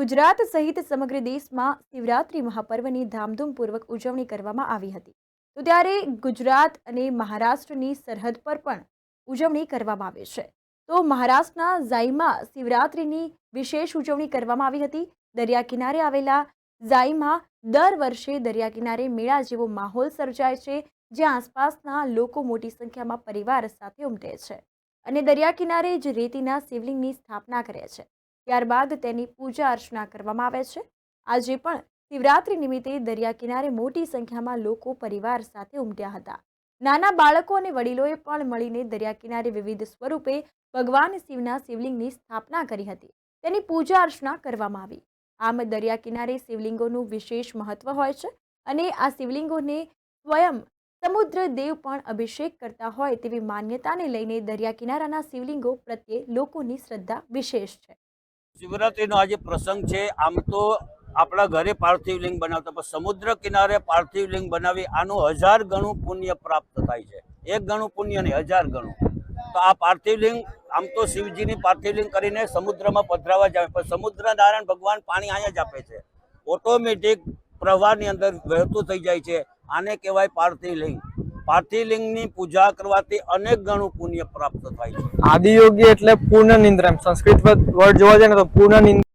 ગુજરાત સહિત સમગ્ર દેશમાં શિવરાત્રી મહાપર્વની ધામધૂમપૂર્વક ઉજવણી કરવામાં આવી હતી। તો ત્યારે ગુજરાત અને મહારાષ્ટ્રની સરહદ પર પણ ઉજવણી કરવામાં આવે છે। તો મહારાષ્ટ્રના ઝાઈમાં શિવરાત્રીની વિશેષ ઉજવણી કરવામાં આવી હતી। દરિયા કિનારે આવેલા ઝાઈમાં દર વર્ષે દરિયા કિનારે મેળા જેવો માહોલ સર્જાય છે, જ્યાં આસપાસના લોકો મોટી સંખ્યામાં પરિવાર સાથે ઉમટે છે અને દરિયા કિનારે જ રેતીના શિવલિંગની સ્થાપના કરે છે। ત્યારબાદ તેની પૂજા અર્ચના કરવામાં આવે છે। આજે પણ શિવરાત્રી નિમિત્તે દરિયા કિનારે મોટી સંખ્યામાં લોકો પરિવાર સાથે ઉમટ્યા હતા। નાના બાળકો અને વડીલોએ પણ મળીને દરિયા કિનારે વિવિધ સ્વરૂપે ભગવાન શિવના શિવલિંગની સ્થાપના કરી હતી, તેની પૂજા અર્ચના કરવામાં આવી। આમ દરિયા કિનારે શિવલિંગોનું વિશેષ મહત્વ હોય છે અને આ શિવલિંગોને સ્વયં સમુદ્ર દેવ પણ અભિષેક કરતા હોય તેવી માન્યતાને લઈને દરિયા કિનારાના શિવલિંગો પ્રત્યે લોકોની શ્રદ્ધા વિશેષ છે। શિવરાત્રીનો આજે પ્રસંગ છે। આમ તો આપણા ઘરે પાર્થિવ લિંગ બનાવતા, પણ સમુદ્ર કિનારે પાર્થિવ લિંગ બનાવી આનું 1000 ગણું પુણ્ય પ્રાપ્ત થાય છે। 1 ગણું પુણ્ય નહીં, 1000 ગણું। તો આ પાર્થિવ લિંગ આમ તો શિવજીની પાર્થિવ લિંગ કરીને સમુદ્રમાં પધરાવા જાય, પણ સમુદ્ર નારાયણ ભગવાન પાણી અહીંયા જ આપે છે, ઓટોમેટિક પ્રવાહની અંદર વહેતું થઈ જાય છે। આને કહેવાય પાર્થિવ લિંગ। પાર્થિવ લિંગની પૂજા કરવાથી અનેક ગણું પુણ્ય પ્રાપ્ત થાય છે। આદિયોગી એટલે પૂર્ણ નિંદ્રા, સંસ્કૃત વર્ડ જોવા જાય ને તો પૂર્ણ નિંદ્રા